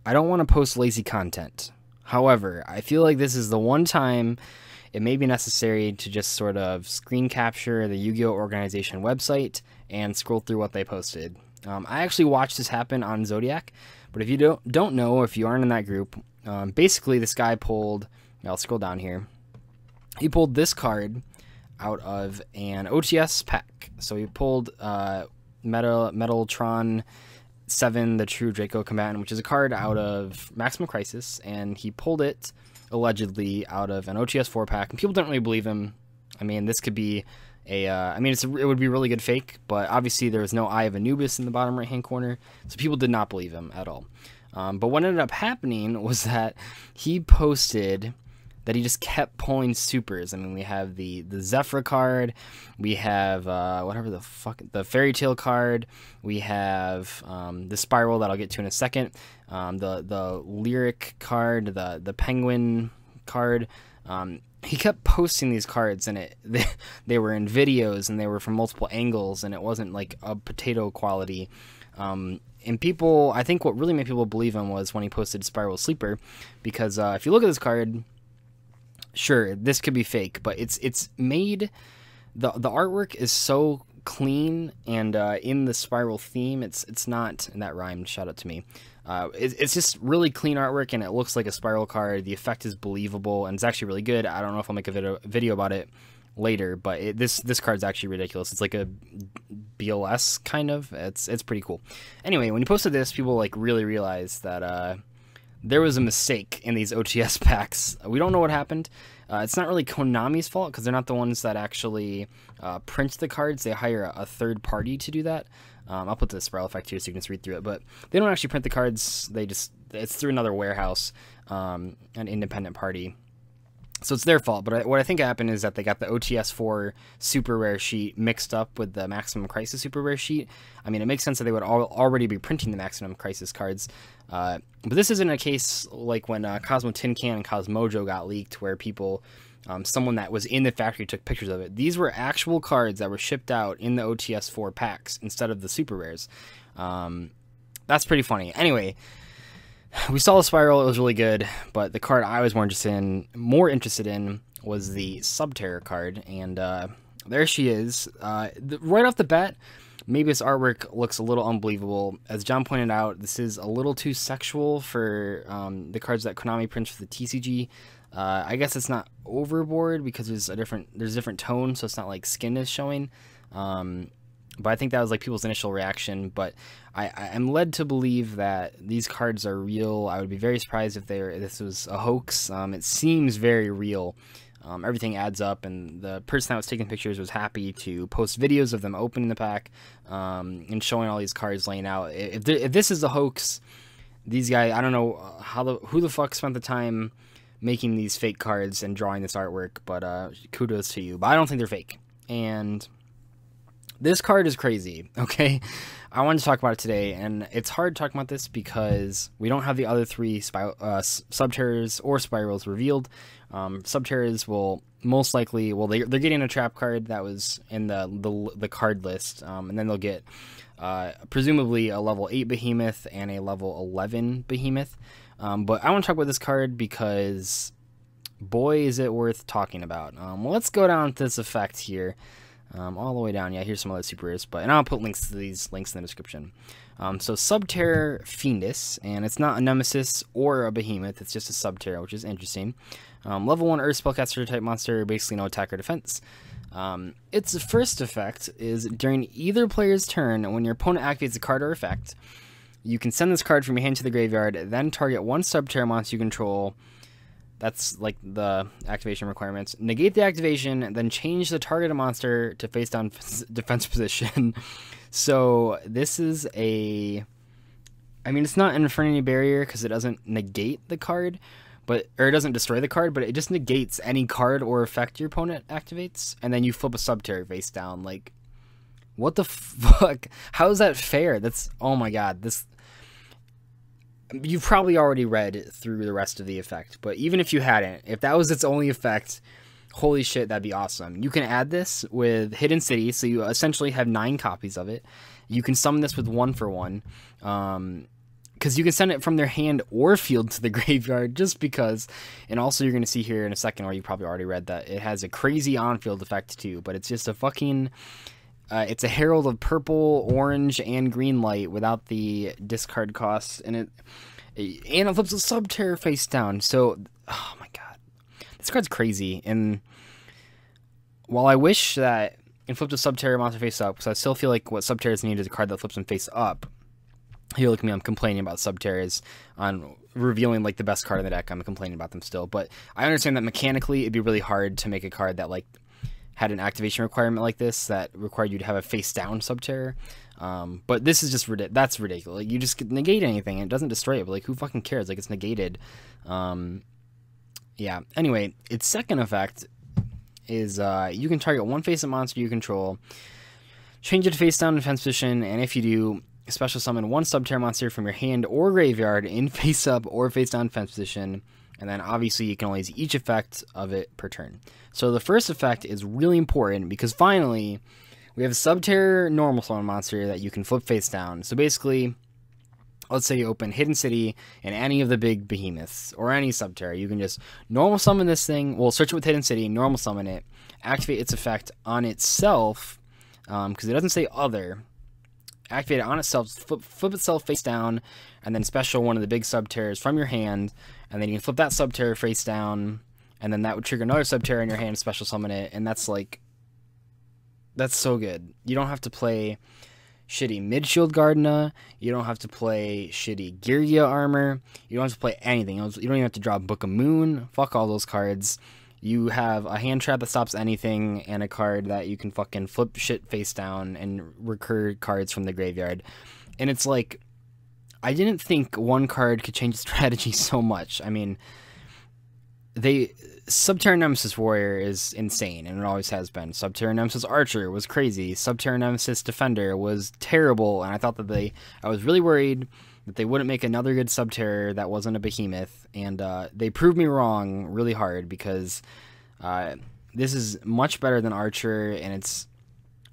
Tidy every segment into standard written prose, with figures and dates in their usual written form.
I don't want to post lazy content. However, I feel like this is the one time it may be necessary to just sort of screen capture the Yu-Gi-Oh! Organization website and scroll through what they posted. I actually watched this happen on Zodiac, but if you don't know, if you aren't in that group, basically this guy pulled, I'll scroll down here, he pulled this card out of an OTS pack. So he pulled Metaltron 7, the True Draco Combatant, which is a card out of Maximum Crisis, and he pulled it allegedly out of an OTS 4 pack, and people don't really believe him. I mean, this could be a, it would be a really good fake, but obviously there was no Eye of Anubis in the bottom right-hand corner, so people did not believe him at all. But what ended up happening was that he posted that he just kept pulling supers. I mean, we have the Zephyr card, we have whatever the fuck, the Fairy Tale card, we have the Spiral that I'll get to in a second, the Lyric card, the Penguin card. He kept posting these cards, and they were in videos, and they were from multiple angles, and it wasn't like a potato quality. And people, I think what really made people believe him was when he posted Spiral Sleeper, because if you look at this card, sure, this could be fake, but it's made, the artwork is so clean, and in the Spiral theme, it's not, and that rhymed, shout out to me. It's just really clean artwork, and it looks like a Spiral card. The effect is believable, and it's actually really good. I don't know if I'll make a video about it later, but this card's actually ridiculous. It's like a BLS kind of. It's pretty cool. Anyway, when you posted this, people like really realized that there was a mistake in these OTS packs. We don't know what happened. It's not really Konami's fault, because they're not the ones that actually print the cards. They hire a third party to do that. I'll put the Spiral effect here so you can just read through it, but they don't actually print the cards. It's through another warehouse, an independent party. So it's their fault. But what I think happened is that they got the OTS 4 super rare sheet mixed up with the Maximum Crisis super rare sheet. I mean, it makes sense that they would already be printing the Maximum Crisis cards. But this isn't a case like when Cosmo Tin Can and Cosmojo got leaked, where people, someone that was in the factory took pictures of it. These were actual cards that were shipped out in the OTS 4 packs instead of the super rares. That's pretty funny. Anyway, we saw the Spiral, it was really good, but the card I was more interested in was the Subterror card, and there she is. Right off the bat, maybe this artwork looks a little unbelievable. As John pointed out, this is a little too sexual for the cards that Konami prints for the TCG. I guess it's not overboard because there's different tones, so it's not like skin is showing. But I think that was like people's initial reaction. But I'm led to believe that these cards are real. I would be very surprised if this was a hoax. It seems very real. Everything adds up, and the person that was taking pictures was happy to post videos of them opening the pack and showing all these cards laying out. If this is a hoax, these guys, I don't know who the fuck spent the time making these fake cards and drawing this artwork, but kudos to you. But I don't think they're fake. And this card is crazy, okay? I wanted to talk about it today, and it's hard talking about this because we don't have the other three Subterrors or Spirals revealed. Subterrors will most likely, well, they're getting a trap card that was in the card list, and then they'll get presumably a level 8 Behemoth and a level 11 Behemoth. But I want to talk about this card because, boy, is it worth talking about. Well, let's go down to this effect here. All the way down. Yeah, here's some other super rares, and I'll put links to these links in the description. So Subterror Fiendess, and it's not a Nemesis or a Behemoth, it's just a Subterror, which is interesting. Level 1 Earth Spellcaster type monster, basically no attack or defense. Its first effect is during either player's turn, when your opponent activates a card or effect, you can send this card from your hand to the graveyard, then target one Subterror monster you control. That's like the activation requirements. Negate the activation, then change the targeted monster to face down defense position. So this is I mean, it's not an Infernity Barrier because it doesn't negate the card, or it doesn't destroy the card, but it just negates any card or effect your opponent activates, and then you flip a Subterror face down. Like, what the fuck? How is that fair? That's, oh my god, this... You've probably already read through the rest of the effect, but even if you hadn't, if that was its only effect, holy shit, that'd be awesome. You can add this with Hidden City, so you essentially have 9 copies of it. You can summon this with 1 for 1. because you can send it from their hand or field to the graveyard just because. And also you're going to see here in a second, or you probably already read that, it has a crazy on-field effect too, but it's just a fucking, it's a herald of purple, orange, and green light without the discard costs, and it flips a Subterror face down. So, oh my god, this card's crazy. And while I wish that it flipped a Subterror monster face up, because I still feel like what Subterrors need is a card that flips them face up. Here, look at me, I'm complaining about Subterrors on revealing like the best card in the deck. I'm complaining about them still, but I understand that mechanically it'd be really hard to make a card that like had an activation requirement like this that required you to have a face down Subterror. But this is just that's ridiculous. Like, you just negate anything and it doesn't destroy it, but like, who fucking cares? Like, it's negated. Yeah. Anyway, its second effect is you can target one face-up monster you control, change it to face down in defense position, and if you do, special summon one Subterror monster from your hand or graveyard in face-up or face-down defense position, and then obviously you can only use each effect of it per turn. So the first effect is really important because finally we have a Subterror normal summon monster that you can flip face down. So basically, let's say you open Hidden City and any of the big behemoths or any Subterror, you can just normal summon this thing. Well, search it with Hidden City, normal summon it, activate its effect on itself, because it doesn't say other. Activate it on itself, flip itself face down, and then special one of the big Subterrors from your hand, and then you can flip that Subterror face down, and then that would trigger another Subterror in your hand, special summon it, and that's like, that's so good. You don't have to play shitty Midshield Gardena, you don't have to play shitty Girya armor, you don't have to play anything. You don't even have to draw Book of Moon, fuck all those cards. You have a hand trap that stops anything, and a card that you can fucking flip shit face down and recur cards from the graveyard. And it's like, I didn't think one card could change the strategy so much. I mean, Subterror Nemesis Warrior is insane, and it always has been. Subterror Nemesis Archer was crazy. Subterror Nemesis Defender was terrible, and I thought that I was really worried that they wouldn't make another good Subterror that wasn't a behemoth, and they proved me wrong really hard, because this is much better than Archer, and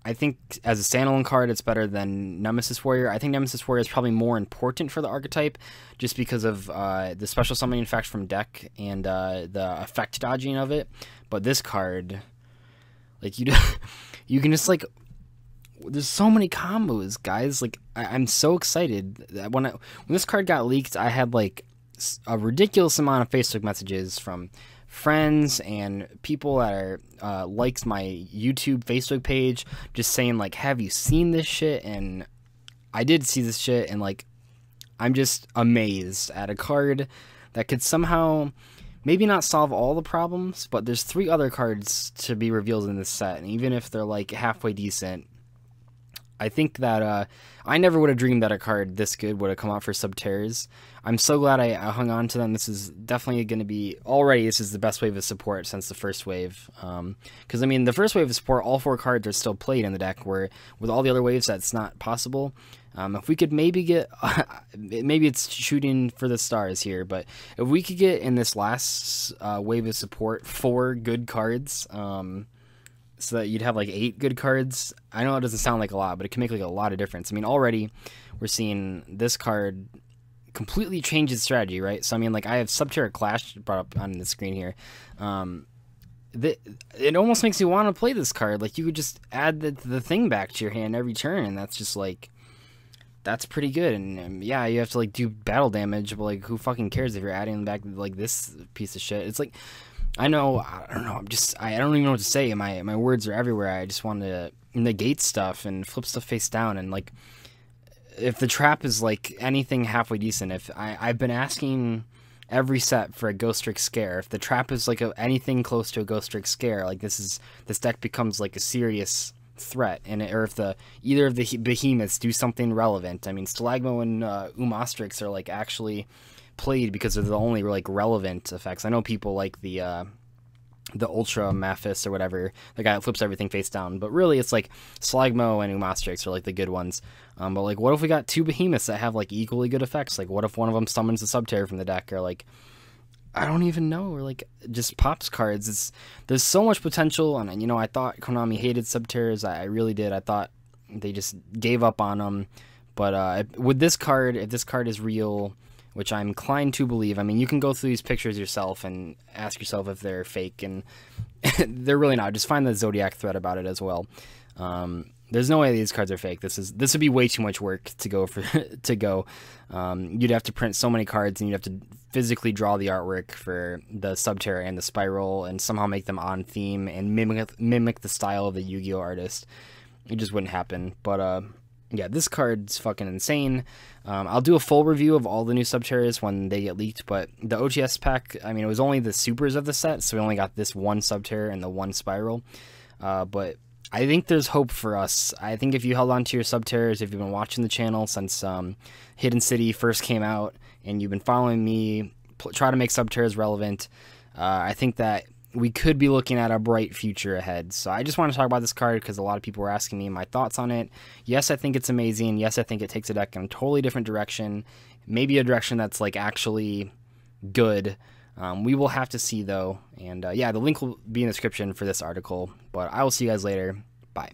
I think as a standalone card it's better than Nemesis Warrior. I think Nemesis Warrior is probably more important for the archetype, just because of the special summoning effect from deck and the effect dodging of it. But this card, like, you can just like, there's so many combos, guys. Like, I'm so excited that when this card got leaked, I had like a ridiculous amount of Facebook messages from friends and people that are likes my YouTube Facebook page, just saying like, have you seen this shit? And I did see this shit, and like, I'm just amazed at a card that could somehow maybe not solve all the problems, but there's 3 other cards to be revealed in this set, and even if they're like halfway decent, I think that I never would have dreamed that a card this good would have come out for Subterrors. I'm so glad I hung on to them. This is definitely going to be, already this is the best wave of support since the first wave. Because, I mean, the first wave of support, all 4 cards are still played in the deck, where with all the other waves that's not possible. If we could maybe get, maybe it's shooting for the stars here, but if we could get in this last wave of support 4 good cards, so that you'd have like 8 good cards. I know it doesn't sound like a lot, but it can make like a lot of difference. I mean, already we're seeing this card completely change its strategy, right? So I mean, like, I have Subterror Clash brought up on the screen here. It almost makes you want to play this card. Like, you could just add the thing back to your hand every turn, and that's just like, that's pretty good. And yeah, you have to like do battle damage, but like, who fucking cares if you're adding back like this piece of shit? It's like, I don't know, I don't even know what to say. My words are everywhere. I just want to negate stuff and flip stuff face down. And like, if the trap is like anything halfway decent, if I've been asking every set for a Ghost Trick Scare, if the trap is like anything close to a Ghost Trick Scare, like this deck becomes like a serious threat. And or if either of the behemoths do something relevant. I mean, Stalagmo and Umastrix are like actually played because they're the only like relevant effects. I know people like the Ultra Maphis or whatever, the guy that flips everything face down, but really it's like Stalagmo and Umastrix are like the good ones. But like, what if we got 2 behemoths that have like equally good effects? Like, what if one of them summons a Subterror from the deck, or like, I don't even know, or like just pops cards? There's so much potential. And you know, I thought Konami hated Subterrors. I really did. I thought they just gave up on them. But with this card, if this card is real, which I'm inclined to believe, I mean, you can go through these pictures yourself and ask yourself if they're fake, and they're really not. Just find the Zodiac thread about it as well. There's no way these cards are fake. This would be way too much work to go for to go. You'd have to print so many cards, and you'd have to physically draw the artwork for the Subterror and the Spiral, and somehow make them on theme and mimic the style of the Yu-Gi-Oh artist. It just wouldn't happen. But yeah, this card's fucking insane. I'll do a full review of all the new Subterrors when they get leaked, but the OTS pack, I mean, it was only the supers of the set, so we only got this one Subterror and the one Spiral. But I think there's hope for us. I think if you held on to your Subterrors, if you've been watching the channel since Hidden City first came out, and you've been following me try to make Subterrors relevant, I think that we could be looking at a bright future ahead. So I just want to talk about this card because a lot of people were asking me my thoughts on it. Yes, I think it's amazing. Yes, I think it takes a deck in a totally different direction. Maybe a direction that's like actually good. We will have to see though. And yeah, the link will be in the description for this article. But I will see you guys later. Bye.